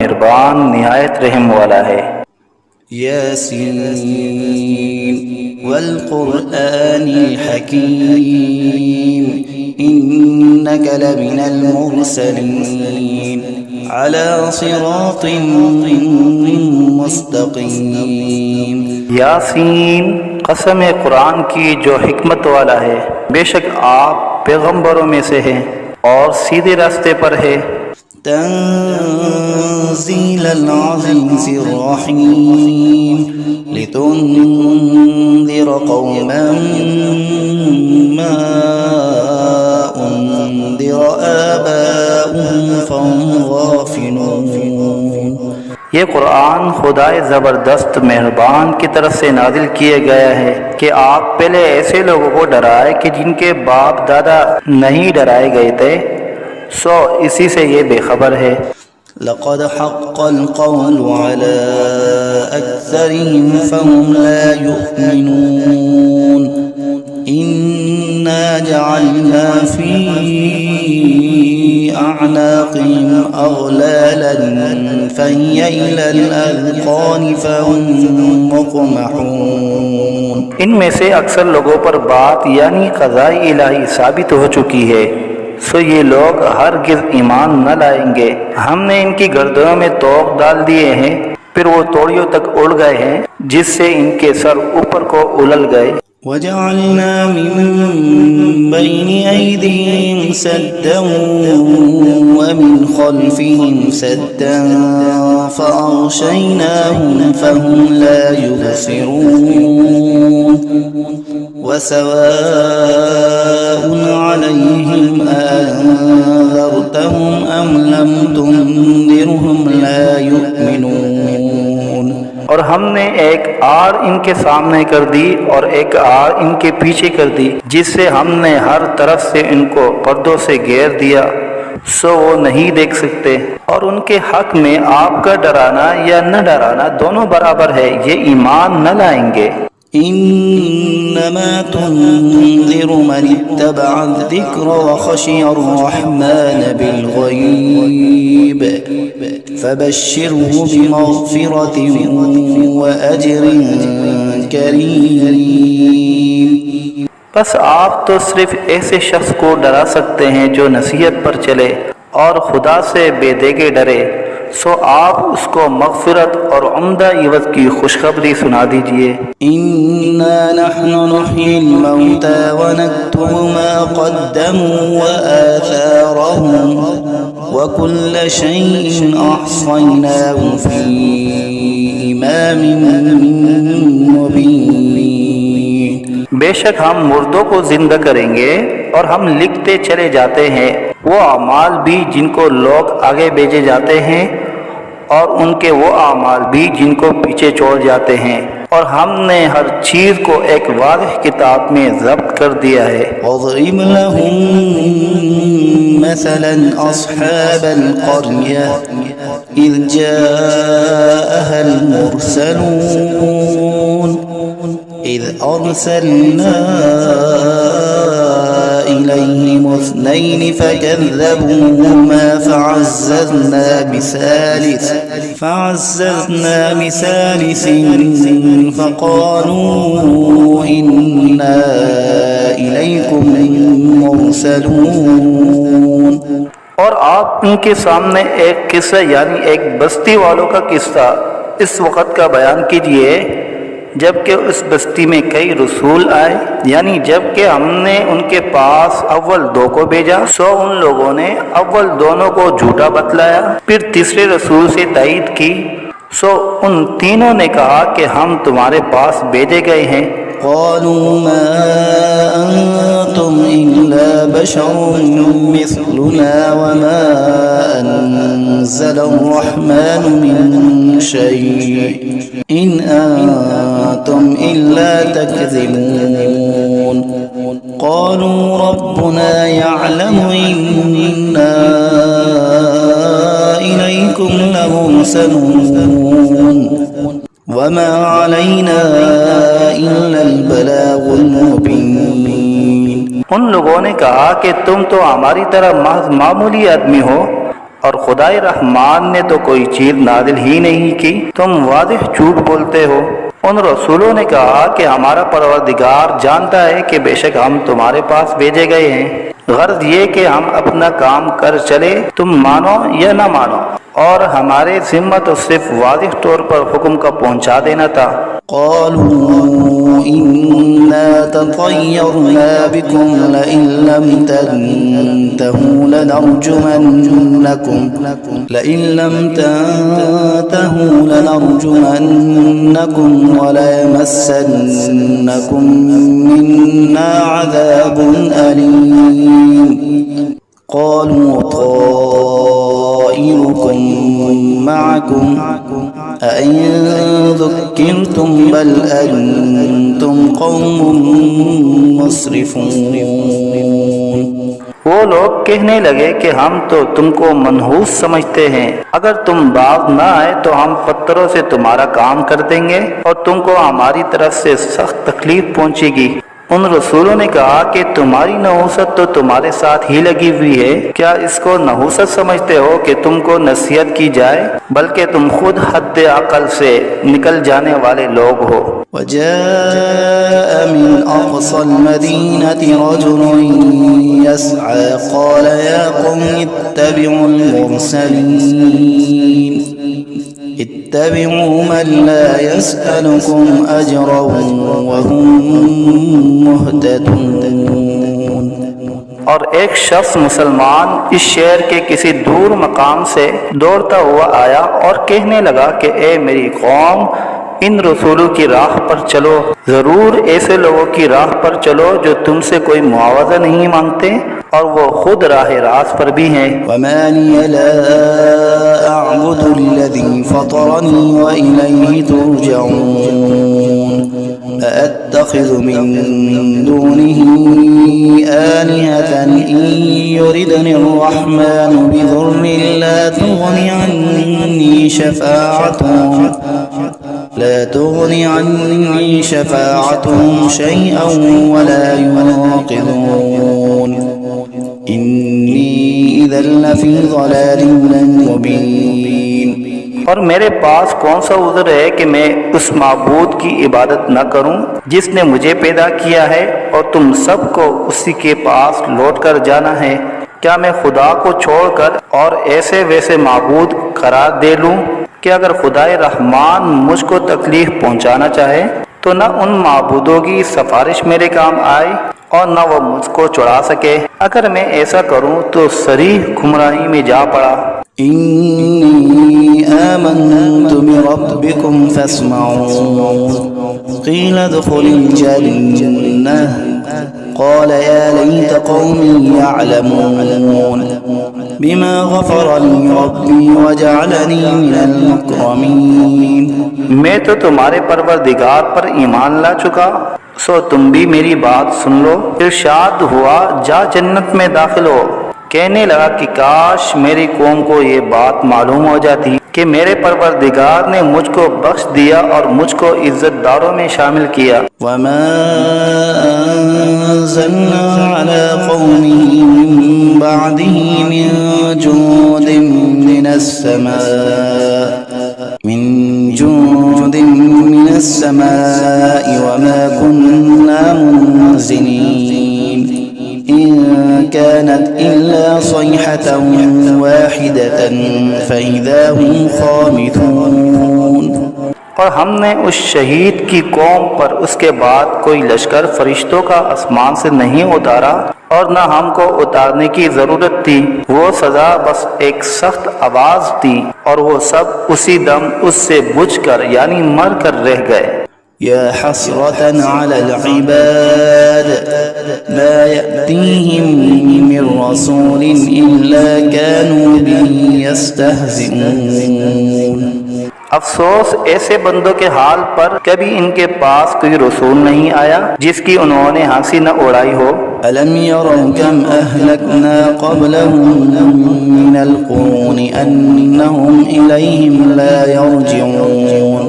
मेहरबान निहायत रहम वाला है। यासीन वल क़ुरआनिल हकीम इन्नका लमिनल मुरसलीन अला सिरातिन मुस्तक़ीम। यासीन, कसम कुरान की जो हिकमत वाला है, बेशक आप पैगंबरों में से हैं और सीधे रास्ते पर है। तंज़ीलल अज़ीज़िर रहीम लितुन्ज़िर क़ौमन मा उन्ज़िर आबाउहुम फहुम गाफ़िलून। ये कुरान खुदाए ज़बरदस्त मेहरबान की तरफ से नाजिल किया गया है कि आप पहले ऐसे लोगों को डराए कि जिनके बाप दादा नहीं डराए गए थे, सो इसी से ये बेखबर है। लक़द हक़्क़ल क़ौलु अला अक्सरिहिम फ़हुम ला युमिनून इन्ना जअलना फ़ी अअनाक़िहिम अग़लालन फ़हिय इलल अज़क़ान फ़हुम मुक़महून। इनमें से अक्सर लोगों पर बात यानी क़ज़ाए इलाही साबित हो चुकी है, सो ये लोग हरगिज़ ईमान न लाएंगे। हमने इनकी गर्दनों में तोक डाल दिए हैं, फिर वो तोड़ियों तक उड़ गए हैं, जिससे इनके सर ऊपर को उलल गए। वजअलना मिन बैनि ऐदीहिम सद्दन व मिन खल्फिहिम सद्दन फ़अग़शयनाहुम फ़हुम ला युबसिरून वसवाउन अलैहिम अअन्ज़रतहुम अम लम तुन्ज़िरहुम ला युमिनून। और हमने एक आड़ इनके सामने कर दी और एक आड़ इनके पीछे कर दी, जिससे हमने हर तरफ से इनको पर्दों से घेर दिया, सो वो नहीं देख सकते। और उनके हक में आपका डराना या न डराना दोनों बराबर है, ये ईमान न लाएंगे। इन्नमा तुन्ज़िरु मन इत्तबअ अज़्ज़िक्र व ख़शिय अर्रहमान बिलग़ैब फ़बश्शिरहु बिमग़फ़िरतिन व अज्रिन करीम। बस आप तो सिर्फ ऐसे शख्स को डरा सकते हैं जो नसीहत पर चले और खुदा से बेदेगे डरे, सो आप उसको मग़फ़िरत और उम्दा इवज़ की खुशखबरी सुना दीजिए। इन्ना नहनु नुह्यिल मौता व नक्तुबु मा क़द्दमू व आथारहुम व कुल्ल शैइन अहसयनाहु फ़ी इमामिन मुबीन। बेशक हम मुर्दों को जिंदा करेंगे और हम लिखते चले जाते हैं वो आमाल भी जिनको लोग आगे भेजे जाते हैं और उनके वो आमाल भी जिनको पीछे छोड़ जाते हैं, और हमने हर चीज़ को एक वाज़ेह किताब में ज़ब्त कर दिया है। वज़रिब लहुम मसलन अस्हाबल क़र्या इज़ जाअहल मुरसलून इज़ अरसलना इलैहिम इस्नैन फ़कज़्ज़बूहुमा फ़अज़्ज़ज़ना बिसालिसिन फ़क़ालू इन्ना इलैकुम मुरसलून। और आप उनके सामने एक किस्सा यानी एक बस्ती वालों का किस्सा इस वक़्त का बयान कीजिए जबकि उस बस्ती में कई रसूल आए, यानी जबकि हमने उनके पास अव्वल दो को भेजा, सो उन लोगों ने अव्वल दोनों को झूठा बतलाया, फिर तीसरे रसूल से तायीद की, सो उन तीनों ने कहा कि हम तुम्हारे पास भेजे गए हैं। क़ालू मा अंतुम इल्ला बशरुम मिस्लुना व मा अनज़लर्रहमानु मिन शै' इन अंतुम इल्ला तकज़िबून। क़ालू रब्बुना यअलमु इन्ना इलैकुम लमुरसलून वमा अलैना इल्लल बलागुल मुबीन। उन लोगों ने कहा कि तुम तो हमारी तरह मामूली आदमी हो और खुदाई रहमान ने तो कोई चीज नाजिल ही नहीं की, तुम वाज़िह झूठ बोलते हो। उन रसूलों ने कहा कि हमारा परवरदिगार जानता है कि बेशक हम तुम्हारे पास भेजे गए हैं, गर्ज ये कि हम अपना काम कर चले, तुम मानो या ना मानो, और हमारे जिम्मा तो सिर्फ वाज़िह तौर पर हुक्म का पहुंचा देना था। قالوا إنا تطيرنا بكم لئن لم تنتهوا لنرجمنكم وليمسنكم منا عذاب أليم قالوا طائركم معكم أئن ذكرتم بل أنتم قوم مسرفون। वो लोग कहने लगे कि हम तो तुमको मनहूस समझते हैं, अगर तुम बाज न आए तो हम पत्थरों से तुम्हारा काम कर देंगे और तुमको हमारी तरफ से सख्त तकलीफ पहुंचेगी। उन रसूलों ने कहा कि तुम्हारी नहूसत तो तुम्हारे साथ ही लगी हुई है, क्या इसको नहूसत समझते हो कि तुमको नसीहत की जाए, बल्कि तुम खुद हद अकल से निकल जाने वाले लोग हो। وجاء من أقصى المدينة رجل يسعى قال يا قوم اتبعوا المرسلين اتبعوا من لا يسألكم أجرا وهم مهتدون। और एक शख्स मुसलमान इस शहर के किसी दूर मकाम से दौड़ता हुआ आया और कहने लगा कि ए मेरी कौम, इन रसूलों की राह पर चलो, जरूर ऐसे लोगों की राह पर चलो जो तुमसे कोई मुआवजा नहीं मांगते और वो खुद राह रास्त पर भी हैं। वमा लिय ला अअबुदु अल्लज़ी फतरनी व इलैहि तुरजऊन अअत्तखिज़ु मिन दुनिही आलिहतन इन युरिदनि अर्रहमानु बिदुर्रिन ला तुगनि अन्नी शफाअतुहुम शैअन वला युनक़िज़ून इन्नी इज़न लफ़ी ज़लालिन मुबीन। और मेरे पास कौन सा उज़्र है कि मैं उस माबूद की इबादत न करूं जिसने मुझे पैदा किया है और तुम सबको उसी के पास लौट कर जाना है। क्या मैं खुदा को छोड़कर और ऐसे वैसे माबूद करार दे लूं कि अगर खुदाए रहमान मुझको तकलीफ पहुंचाना चाहे तो न उन माबूदों की सिफारिश मेरे काम आए और न वो मुझको चुरा सके। अगर मैं ऐसा करूं तो सरीह गुमराही में जा पड़ा। इन्नी आमन्तु बिरब्बिकुम फस्मऊन क़ील उद्ख़ुलिल जन्नह क़ाल या लैत क़ौमी यअलमून बिमा ग़फ़र ली रब्बी वजअलनी मिनल मुकरमीन। मैं तो तुम्हारे परवरदिगार पर ईमान ला चुका, सो तुम भी मेरी बात सुन लो। इरशाद हुआ जा जन्नत में दाखिल हो। कहने लगा कि काश मेरी कौम को ये बात मालूम हो जाती कि मेरे परवरदिगार ने मुझको बख्श दिया और मुझको इज्जतदारों में शामिल किया। वमा अंज़लना अला क़ौमिही मिन बअदिही मिन जुंदिन मिनस समाई वमा कुन्ना मुनज़िलीन इन कानत इल्ला सयहतन वाहिदतन फ़इज़ा हुम ख़ामिदून। और हमने उस शहीद की कौम पर उसके बाद कोई लश्कर फरिश्तों का आसमान से नहीं उतारा और न हमको उतारने की जरूरत थी। वो सजा बस एक सख्त आवाज थी और वो सब उसी दम उससे बुझकर यानी मर कर रह गए। या हसरतन अलल इबाद मा यअतीहिम मिन रसूलिन इल्ला कानू बिही यस्तहज़िऊन। अफसोस ऐसे बंदों के हाल पर, कभी इनके पास कोई रसूल नहीं आया जिसकी उन्होंने हंसी न उड़ाई हो। अलम यरौ कम अहलकना क़ब्लहुम मिनल क़ुरूनि अन्नहुम इलैहिम ला यरजिऊन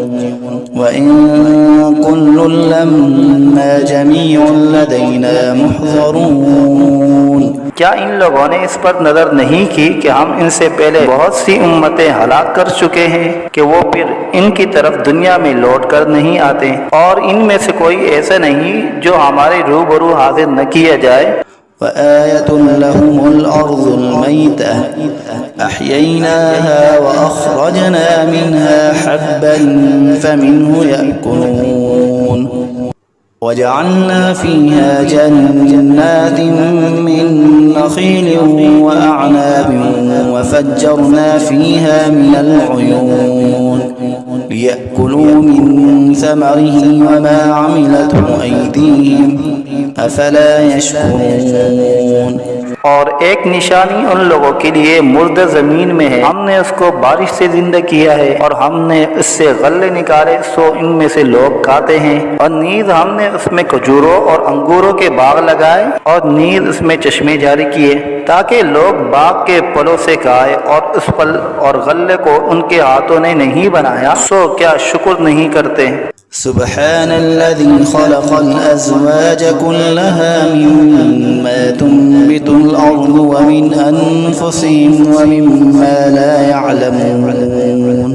व इन कुल्लुन लम्मा जमीउन लदैना मुहज़रून। क्या इन लोगों ने इस पर नजर नहीं की कि हम इनसे पहले बहुत सी उम्मतें हलाक कर चुके हैं कि वो फिर इनकी तरफ दुनिया में लौट कर नहीं आते, और इनमें से कोई ऐसा नहीं जो हमारे रूबरू हाजिर न किया जाए। وآية لهم الأرض الميتة أحييناها وأخرجنا منها حبا فمنه يأكلون وجعلنا فيها جنات من نخيل وأعناب وفجرنا فيها من العيون ليأكلوا من ثمره وما عملته أيديهم أفلا يشكرون। और एक निशानी उन लोगों के लिए मुर्दा जमीन में है, हमने उसको बारिश से जिंदा किया है और हमने इससे गल्ले निकाले सो इनमें से लोग खाते हैं, और नीज हमने उसमें खजूरों और अंगूरों के बाग लगाए और नीज उसमें चश्मे जारी किए ताकि लोग बाग के फलों से खाए, और उस फल और गल्ले को उनके हाथों ने नहीं बनाया, सो क्या शुक्र नहीं करते। سبحان الذي خلق الأزواج كلها مما تنبت الأرض ومن أنفسهم ومما لا يعلمون।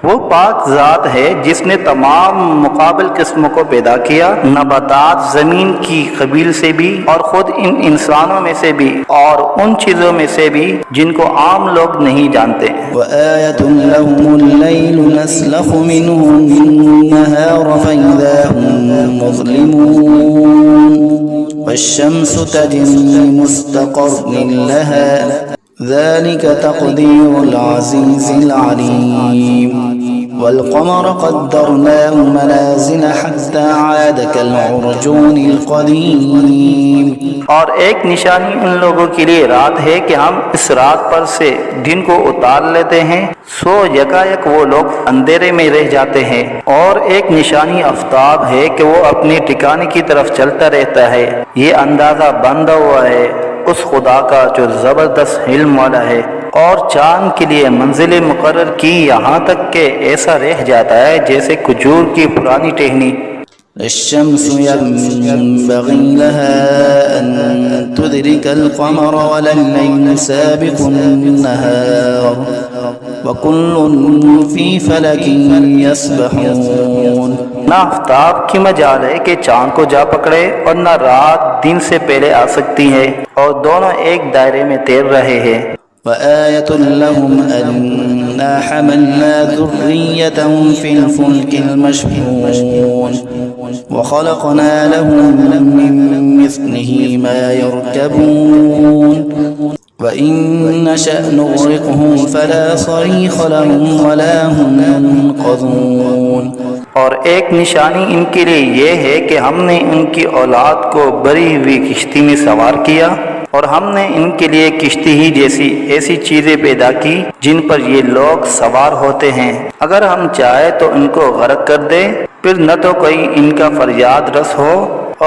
वो पाक ज़ात है जिसने तमाम मुकाबिल किस्मों को पैदा किया, नबातात ज़मीन की कबील से भी और ख़ुद इन इंसानों में से भी और उन चीज़ों में से भी जिनको आम लोग नहीं जानते। وآية لهم الليل نسلخ منه النهار فإذا هم مظلمون والشمس تجري لمستقر لها ذلك تقدير العزيز العليم والقمر قدرناه منازل حتى عاد كالعرجون القديم। और एक निशानी उन लोगों के लिए रात है कि हम इस रात पर से दिन को उतार लेते हैं, सो यकायक वो लोग अंधेरे में रह जाते हैं। और एक निशानी आफ्ताब है कि वो अपने ठिकाने की तरफ चलता रहता है। ये अंदाजा बंधा हुआ है उस खुदा का जो ज़बरदस्त इल्म वाला है। और चांद के लिए मंजिलें मुकर्रर की यहाँ तक के ऐसा रह जाता है जैसे खजूर की पुरानी टहनी। الشمس ينبغي لها أن تدرك القمر ولا الليل سابق النهار وكل في فلك يسبحون। ना आफ्ताब की मजाल है कि चांद को जा पकड़े और न रात दिन से पहले आ सकती है, और दोनों एक दायरे में तैर रहे हैं। وآية لهم أنا حملنا ذريتهم في الفلك المشحون وخلقنا لهم من مثله ما يركبون وإن نشأ نغرقهم فلا صريخ لهم ولا هم ينقذون। और एक निशानी इनके लिए ये है कि हमने इनकी औलाद को भरी हुई किश्ती में सवार किया, और हमने इनके लिए किश्ती ही जैसी ऐसी चीजें पैदा की जिन पर ये लोग सवार होते हैं। अगर हम चाहे तो इनको गर्क कर दे, फिर न तो कोई इनका फरियाद रस हो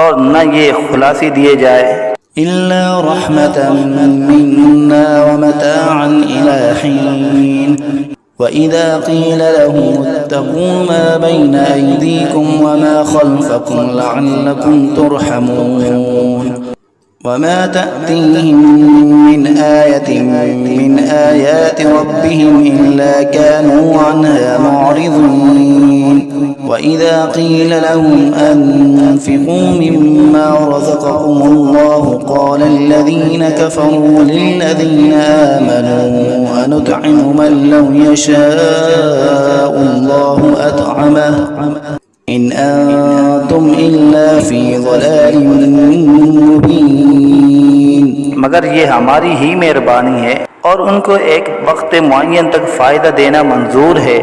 और न ये खुलासी दिए जाए। إلا رحمة منا ومتاعا إلى حين وإذا قيل لهم اتقوا ما بين أيديكم وما خلفكم لعلكم ترحمون وما تأتيهم من آية من آيات ربهم إلا كانوا عنها معرضين وإذا قيل لهم أنفقوا مما رزقكم الله قال الذين كفروا للذين آمنوا أنطعم من لو يشاء الله أطعمه إن أنتم إلا في ضلال मुबीन। मगर ये हमारी ही मेहरबानी है और उनको एक वक्त मुअय्यन तक फ़ायदा देना मंजूर है।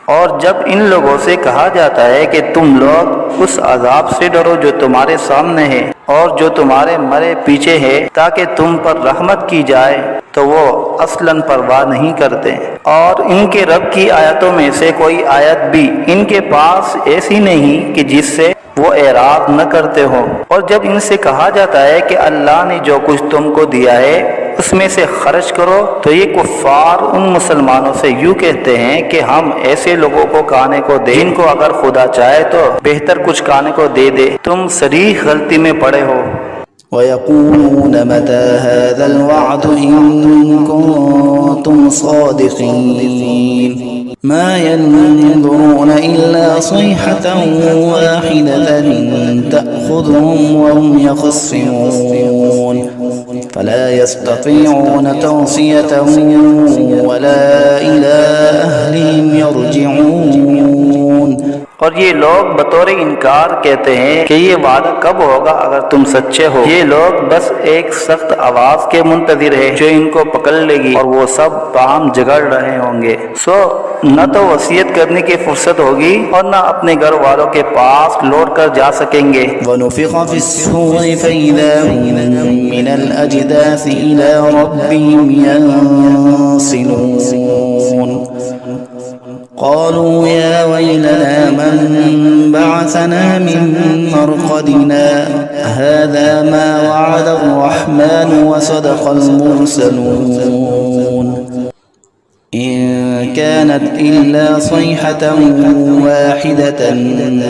और जब इन लोगों से कहा जाता है कि तुम लोग उस अजाब से डरो जो तुम्हारे सामने है और जो तुम्हारे मरे पीछे है ताकि तुम पर रहमत की जाए, तो वो असलन परवाह नहीं करते। और इनके रब की आयतों में से कोई आयत भी इनके पास ऐसी नहीं कि जिससे वो एराब न करते हो। और जब इनसे कहा जाता है कि अल्लाह ने जो कुछ तुमको दिया है उसमें से खर्च करो, तो ये कुफ्फार उन मुसलमानों से यूँ कहते हैं कि हम ऐसे लोगों को खाने को दें जिनको अगर खुदा चाहे तो बेहतर कुछ खाने को दे दे। तुम सरीह गलती में पड़े हो। ويقولون متى هذا الوعد إن كنتم صادقين ما ينظرون إلا صيحة واحدة تأخذهم وهم يخصمون فلا يستطيعون توصية ولا إلى أهلهم يرجعون। और ये लोग बतौर इनकार कहते हैं कि ये वादा कब होगा अगर तुम सच्चे हो। ये लोग बस एक सख्त आवाज के मुंतजिर है जो इनको पकड़ लेगी और वो सब बाहम झगड़ रहे होंगे। सो न तो वसीयत करने की फुर्सत होगी और न अपने घर वालों के पास लौट कर जा सकेंगे। वनुफ़िख़ फ़िस्सूरि फ़इज़ा हुम मिनल अजदासी इला रब्बिहिम यंसिलून क़ालू या वैलना मन बअसना मिन मरक़दिना हाज़ा मा वअदा अर्रहमान व सदक़ल मुरसलून إن كانت إلا صيحة واحدة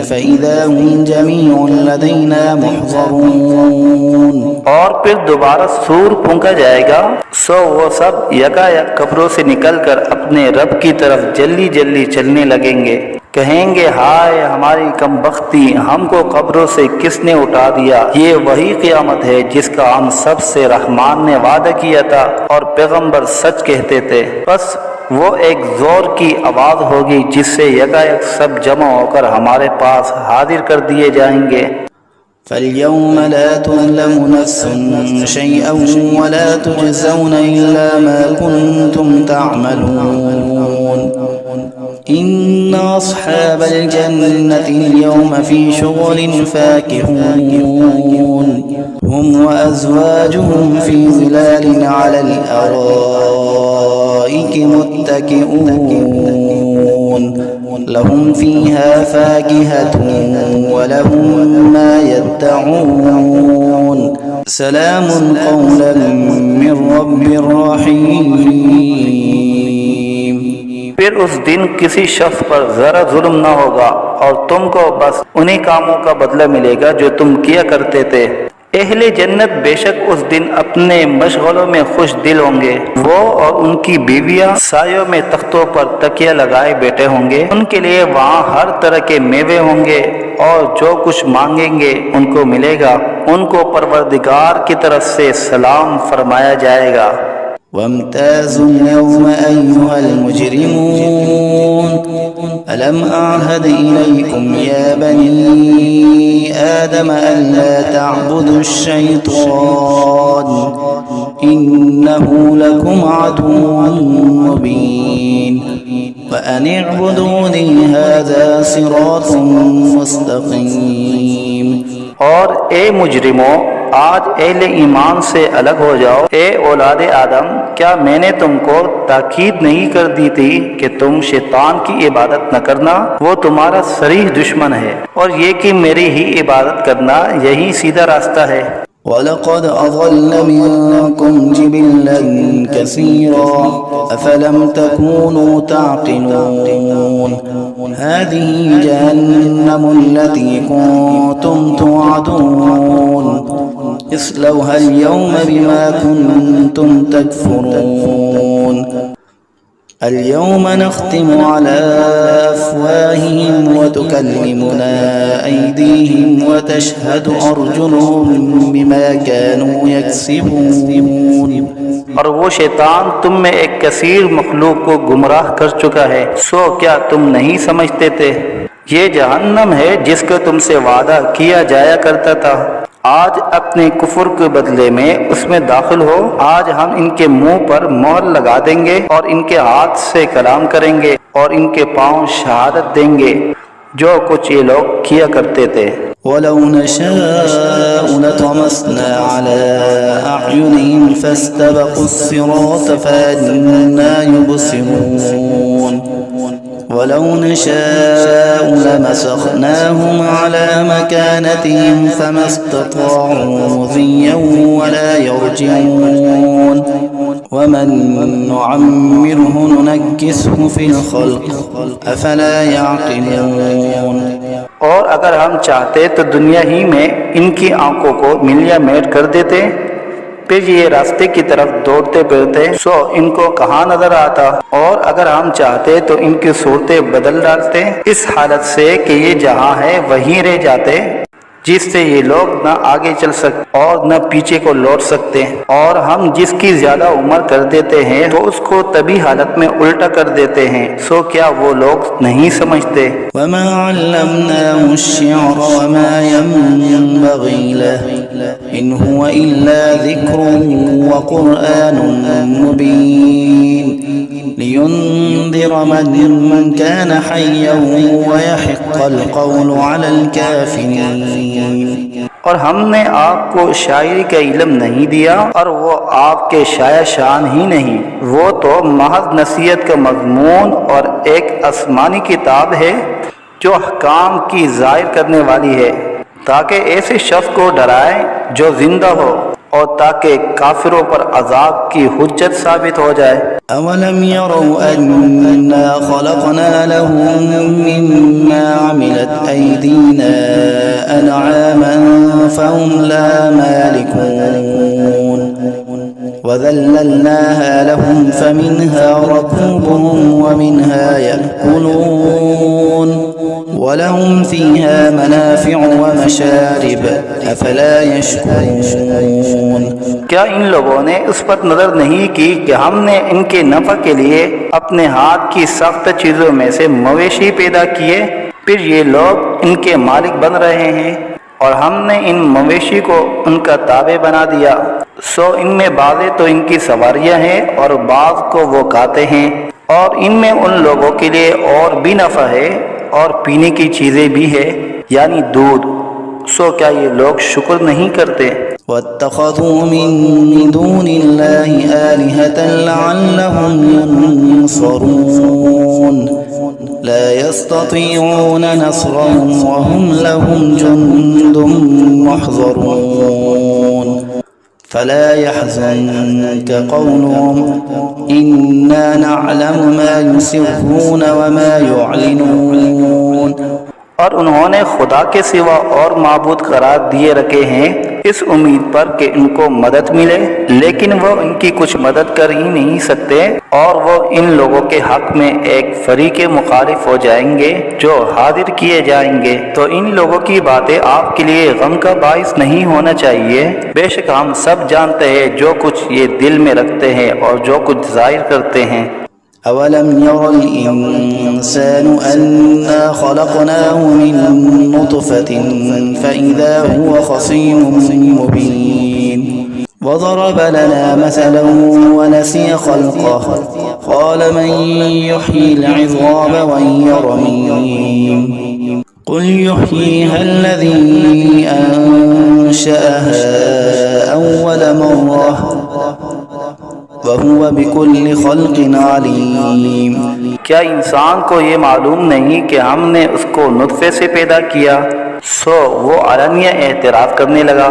فإذا هم جميع لدينا محضرون। और फिर दोबारा सूर फूंका जाएगा सो वो सब यकायक कब्रों से निकलकर अपने रब की तरफ जल्दी जल्दी चलने लगेंगे। कहेंगे हाय हमारी कमबख्ती, हमको कब्रों से किसने उठा दिया। ये वही क़यामत है जिसका हम सब से रहमान ने वादा किया था और पैगंबर सच कहते थे। बस वो एक जोर की आवाज होगी जिससे यकायक सब जमा होकर हमारे पास हाजिर कर दिए जाएंगे। فاليوم لا تظلم نفس شيئا ولا تجزون إلا ما كنتم تعملون إن أصحاب الجنة اليوم في شغل فاكهون هم وأزواجهم في ظلال على الأرائك متكئون لهم فيها فاكهة ولهم ما يدعون سلام قولا من رب رحيم। फिर उस दिन किसी शख्स पर जरा जुल्म न होगा और तुमको बस उन्हीं कामों का बदला मिलेगा जो तुम किया करते थे। अहले जन्नत बेशक उस दिन अपने मशगलों में खुश दिल होंगे। वो और उनकी बीवियां सायों में तख्तों पर तकिया लगाए बैठे होंगे। उनके लिए वहाँ हर तरह के मेवे होंगे और जो कुछ मांगेंगे उनको मिलेगा। उनको परवरदिगार की तरफ से सलाम फरमाया जाएगा। वम्ताज़ुल यौमा अय्युहल मुजरिमून अलम अअहद इलैकुम या बनी आदम अल्ला तअबुदुश शैतान इन्नहु लकुम अदुव्वुन मुबीन व अन इअबुदूनी हाज़ा सिरातुम मुस्तक़ीम। और ए मुजरिमों, आज अहले ईमान से अलग हो जाओ। ए औलादे आदम, क्या मैंने तुमको ताकीद नहीं कर दी थी कि तुम शैतान की इबादत न करना। वो तुम्हारा सरीह दुश्मन है और ये कि मेरी ही इबादत करना यही सीधा रास्ता है। वलक़द अज़ल्ल मिनकुम जिबिल्लन कसीरा अफ़लम तकूनू ताक़िलून हाज़िही जहन्नमुल्लती कुन्तुम तुअदून इस्लौहा अल-यौम बिमा कुन्तुम तकफ़ुरून اليوم نختم على أفواههم وتكلمنا أيديهم وتشهد أرجلهم بما كانوا يكسبون। और वो शैतान तुम में एक कसीर मखलूक को गुमराह कर चुका है। सो क्या तुम नहीं समझते थे। ये जहन्नम है जिसका तुमसे वादा किया जाया करता था। आज अपने कुफर के बदले में उसमें दाखिल हो। आज हम इनके मुंह पर मोहर लगा देंगे और इनके हाथ से कलाम करेंगे और इनके पांव शहादत देंगे जो कुछ ये लोग किया करते थे। वलौ नशाअ लतमस्ना अला अअयुनिहिम फस्तबक़ुस्सिरात फअन्ना युबसिरून वलौ नशाअ लमसख़नाहुम अला मकानतिहिम फमस्तताअू मुज़िय्यन वला यरजिऊन ومن نعمره ننكسه في الخلق أفلا يعقلون। और अगर हम चाहते तो दुनिया ही में इनकी आंखों को मिलिया मेट कर देते, फिर ये रास्ते की तरफ दौड़ते फिरते सो इनको कहाँ नजर आता। और अगर हम चाहते तो इनकी सूरतें बदल डालते इस हालत से कि ये जहाँ है वहीं रह जाते, जिससे ये लोग न आगे चल सकते और न पीछे को लौट सकते। और हम जिसकी ज्यादा उम्र कर देते हैं तो उसको तभी हालत में उल्टा कर देते हैं। सो क्या वो लोग नहीं समझते। वमा अल्लमनाहु अश्शिअर वमा यंबगी लह इन हुवा इल्ला ज़िक्रुन व क़ुरआनुन मुबीन लियुन्ज़िर मन कान हय्यन व यहिक़्क़ल क़ौलु अलल काफ़िरीन। और हमने आपको शायरी का इल्म नहीं दिया और वो आपके शाया शान ही नहीं, वो तो महज नसीहत का मज़मून और एक आसमानी किताब है जो अहकाम की ज़ाहिर करने वाली है, ताकि ऐसे शख्स को डराए जो जिंदा हो और ताकि काफिरों पर अजाब की हुज्जत साबित हो जाए। अवलम यरौ अन्ना खलक़ना लहुम मिम्मा अमिलत ऐदीना अनआमन फहुम ला मालिकून वज़ल्लल्नाहा लहुम फमिन्हा रकूबुहुम वमिन्हा यअकुलून वलहुम फ़ीहा मनाफ़िअु वमशारिब अफ़ला यशकुरून। क्या इन लोगों ने उस पर नजर नहीं की कि हमने इनके नफा के लिए अपने हाथ की सख्त चीजों में से मवेशी पैदा किए, फिर ये लोग इनके मालिक बन रहे हैं और हमने इन मवेशी को उनका ताबे बना दिया। सो इनमें बाज़े तो इनकी सवारियां हैं और बाज़ को वो खाते हैं, और इनमें उन लोगों के लिए और भी नफा है और पीने की चीजें भी है, यानी दूध। सो क्या ये लोग शुक्र नहीं करते। वत्तख़ज़ू मिन दूनिल्लाहि आलिहतन लअल्लहुम युनसरून ला यस्ततीऊन नस्रहुम वहुम लहुम जुन्दुम मुहज़रून फला यहज़ुनक क़ौलुहुम इन्ना नअलमु मा युसिर्रून वमा युअलिनून। और उन्होंने खुदा के सिवा और माबूद करार दिए रखे हैं इस उम्मीद पर कि इनको मदद मिले, लेकिन वो इनकी कुछ मदद कर ही नहीं सकते और वो इन लोगों के हक में एक फरीक मुखालिफ हो जाएंगे जो हाजिर किए जाएंगे। तो इन लोगों की बातें आपके लिए गम का बाइस नहीं होना चाहिए। बेशक हम सब जानते हैं जो कुछ ये दिल में रखते हैं और जो कुछ जाहिर करते हैं। अवलम यरल इंसानु अन्ना खलक़नाहु मिन नुतफ़तिन फ़इज़ा हुवा ख़सीमुम मुबीन वज़रब लना मसलन वनसिय ख़ल्क़ह क़ाल मन युह्यिल इज़ाम वहिय रमीम क़ुल युह्यीहा अल्लज़ी अंशअहा अव्वल मर्रह वहुवा बिकुल्लि ख़ल्क़िन अलीम। क्या इंसान को ये मालूम नहीं कि हमने उसको नुत्फे से पैदा किया। सो वो अलनिया एतराफ़ करने लगा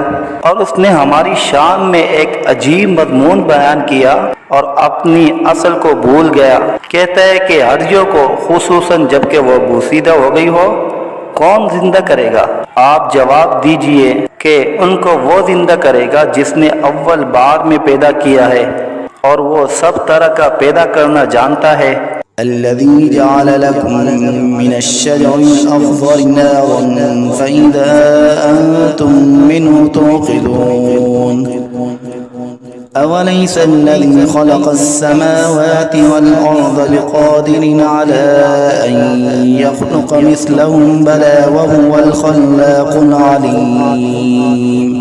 और उसने हमारी शान में एक अजीब मज़मून बयान किया और अपनी असल को भूल गया। कहता है कि हड्डियों को, खुसूसन जबकि वो बोसीदा हो गई हो, कौन जिंदा करेगा। आप जवाब दीजिए कि उनको वो जिंदा करेगा जिसने अव्वल बार में पैदा किया है और वो सब तरह का पैदा करना जानता है। अल्लज़ी जअल लकुम मिनश्शजरिल अख़ज़रि नारन फ़इज़ा अंतुम मिन्हु तूक़िदून अवलैस अल्लज़ी ख़लक़स-समावाति वल-अर्ज़ बिक़ादिरिन अला अन यख़्लुक़ मिस्लहुम बला वहुवल ख़ल्लाक़ुल अलीम।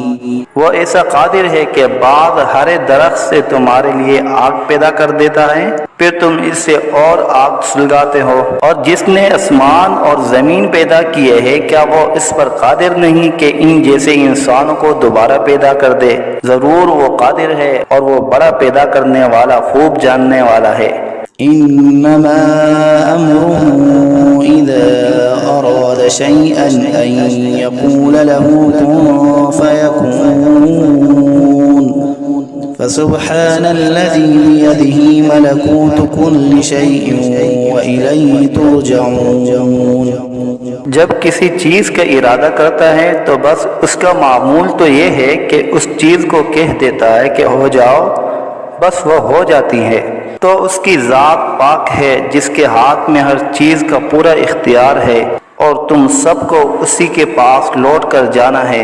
वो ऐसा कादिर है कि बाद हरे दरख्त से तुम्हारे लिए आग पैदा कर देता है, फिर तुम इससे और आग सुलगाते हो। और जिसने आसमान और जमीन पैदा किए हैं, क्या वो इस पर कादिर नहीं कि इन जैसे इंसानों को दोबारा पैदा कर दे। जरूर वो कादिर है और वो बड़ा पैदा करने वाला, खूब जानने वाला है। इन्नमा अम्रुहु इज़ा अराद शैअन अन यक़ूल लहू कुन फ़यकून फसुब्हानल्लज़ी बियदिही मलकूतु कुल्लि शैइन व इलैहि तुरजऊन। जब किसी चीज़ का इरादा करता है तो बस उसका मामूल तो ये है कि उस चीज़ को कह देता है कि हो जाओ, बस वो हो जाती है। तो उसकी ज़ात पाक है जिसके हाथ में हर चीज़ का पूरा इख्तियार है और तुम सबको उसी के पास लौट कर जाना है।